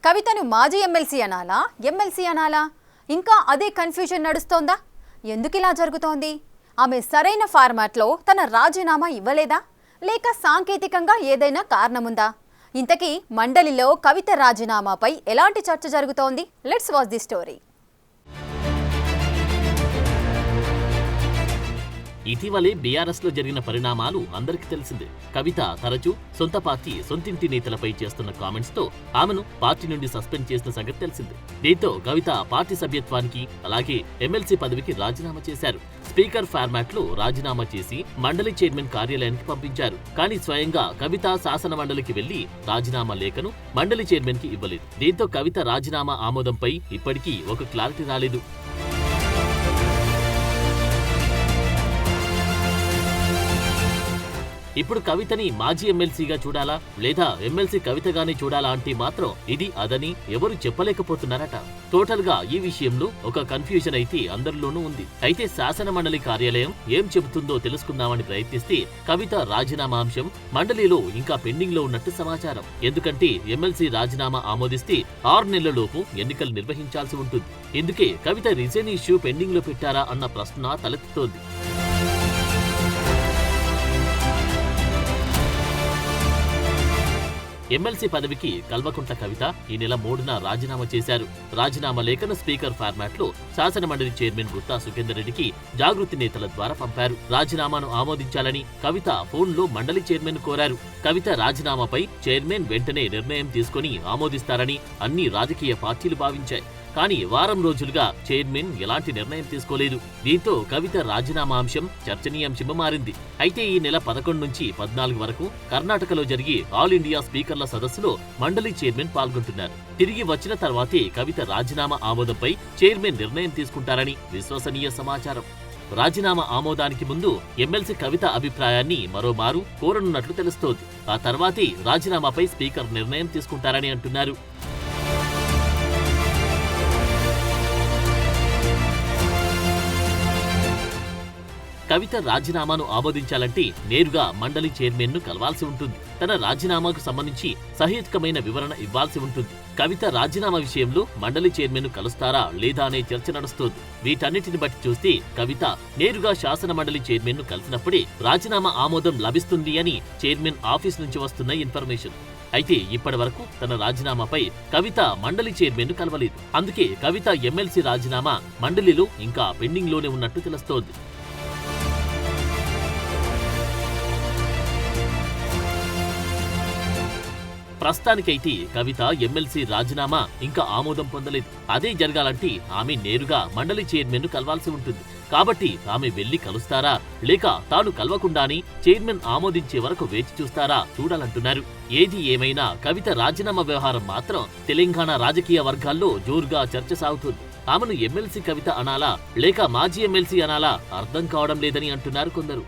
కవితను మాజీ ఎమ్మెల్సీ అనాలా, ఎమ్మెల్సీ అనాలా? ఇంకా అదే కన్ఫ్యూజన్ నడుస్తోందా? ఎందుకిలా జరుగుతోంది? ఆమె సరైన ఫార్మాట్లో తన రాజీనామా ఇవ్వలేదా, లేక సాంకేతికంగా ఏదైనా కారణముందా? ఇంతకీ మండలిలో కవిత రాజీనామాపై ఎలాంటి చర్చ జరుగుతోంది? Let's watch the story. ఇటీవలే బీఆర్ఎస్ లో జరిగిన పరిణామాలు అందరికీ తెలిసిందే. కవిత తరచూ సొంత పార్టీ, సొంతింటి నేతలపై చేస్తున్న కామెంట్స్ తో ఆమెను పార్టీ నుండి సస్పెండ్ చేసిన సంగతి తెలిసిందే. దీంతో కవిత పార్టీ సభ్యత్వానికి అలాగే ఎమ్మెల్సీ పదవికి రాజీనామా చేశారు. స్పీకర్ ఫార్మాట్ లో రాజీనామా చేసి మండలి చైర్మన్ కార్యాలయానికి పంపించారు. కానీ స్వయంగా కవిత శాసన మండలికి వెళ్లి రాజీనామా లేఖను మండలి చైర్మన్ కి ఇవ్వలేదు. దీంతో కవిత రాజీనామా ఆమోదంపై ఇప్పటికీ ఒక క్లారిటీ రాలేదు. ఇప్పుడు కవితని మాజీ ఎమ్మెల్సీగా చూడాలా, లేదా ఎమ్మెల్సీ కవితగానే చూడాలా అంటే మాత్రం ఇది అదని ఎవరు చెప్పలేకపోతున్నారట. టోటల్ గా ఈ విషయంలో ఒక కన్ఫ్యూజన్ అయితే అందరిలోనూ ఉంది. అయితే శాసన మండలి కార్యాలయం ఏం చెబుతుందో తెలుసుకుందామని ప్రయత్నిస్తే కవిత రాజీనామా అంశం మండలిలో ఇంకా పెండింగ్ లో ఉన్నట్టు సమాచారం. ఎందుకంటే ఎమ్మెల్సీ రాజీనామా ఆమోదిస్తే 6 నెలలలోపు ఎన్నికలు నిర్వహించాల్సి ఉంటుంది. ఇందుకే కవిత రిజైన్ ఇష్యూ పెండింగ్ లో పెట్టారా అన్న ప్రశ్న తలెత్తుతోంది. ఎమ్మెల్సీ పదవికి కల్వకుంట్ల కవిత ఈ నెల 3న రాజీనామా చేశారు. రాజీనామా లేఖను స్పీకర్ ఫార్మాట్ లో శాసన మండలి చైర్మన్ గుత్తా సుఖేందర్ రెడ్డికి జాగృతి నేతల ద్వారా పంపారు. రాజీనామాను ఆమోదించాలని కవిత ఫోన్లో మండలి చైర్మన్ కోరారు. కవిత రాజీనామాపై చైర్మన్ వెంటనే నిర్ణయం తీసుకుని ఆమోదిస్తారని అన్ని రాజకీయ పార్టీలు భావించాయి. కానీ వారం రోజులుగా చైర్మన్ ఎలాంటి నిర్ణయం తీసుకోలేదు. దీంతో కవిత రాజీనామా అంశం చర్చనీయాంశంగా మారింది. అయితే ఈ నెల 11 నుంచి 14 వరకు కర్ణాటకలో జరిగే ఆల్ ఇండియా స్పీకర్ల సదస్సులో మండలి చైర్మన్ పాల్గొంటున్నారు. తిరిగి వచ్చిన తర్వాతే కవిత రాజీనామా ఆమోదంపై చైర్మన్ నిర్ణయం తీసుకుంటారని విశ్వసనీయ సమాచారం. రాజీనామా ఆమోదానికి ముందు ఎమ్మెల్సీ కవిత అభిప్రాయాన్ని మరోమారు కోరనున్నట్లు తెలుస్తోంది. ఆ తర్వాతే రాజీనామాపై స్పీకర్ నిర్ణయం తీసుకుంటారని అంటున్నారు. కవిత రాజీనామాను ఆమోదించాలంటే నేరుగా మండలి చైర్మన్ ను కలవాల్సి ఉంటుంది. తన రాజీనామాకు సంబంధించి సహేతుకమైన వివరణ ఇవ్వాల్సి ఉంటుంది. కవిత రాజీనామా విషయంలో మండలి చైర్మన్ ను కలుస్తారా లేదా అనే చర్చ నడుస్తోంది. వీటన్నిటిని బట్టి చూస్తే కవిత నేరుగా శాసన మండలి చైర్మన్ ను కలిసినప్పుడే రాజీనామా ఆమోదం లభిస్తుంది అని చైర్మన్ ఆఫీస్ నుంచి వస్తున్న ఇన్ఫర్మేషన్. అయితే ఇప్పటి వరకు తన రాజీనామాపై కవిత మండలి చైర్మన్ ను కలవలేదు. అందుకే కవిత ఎమ్మెల్సీ రాజీనామా మండలిలో ఇంకా పెండింగ్ లోనే ఉన్నట్టు తెలుస్తోంది. ప్రస్తుతానికైతే కవిత ఎమ్మెల్సీ రాజీనామా ఇంకా ఆమోదం పొందలేదు. అదే జరగాలంటే ఆమె నేరుగా మండలి చైర్మన్ ను కలవాల్సి ఉంటుంది. కాబట్టి ఆమె వెళ్లి కలుస్తారా, లేక తాను కలవకుండానే చైర్మన్ ఆమోదించే వరకు వేచి చూస్తారా చూడాలంటున్నారు. ఏది ఏమైనా కవిత రాజీనామా వ్యవహారం మాత్రం తెలంగాణ రాజకీయ వర్గాల్లో జోరుగా చర్చ సాగుతుంది. ఆమెను ఎమ్మెల్సీ కవిత అనాలా, లేక మాజీ ఎమ్మెల్సీ అనాలా అర్థం కావడం లేదని అంటున్నారు కొందరు.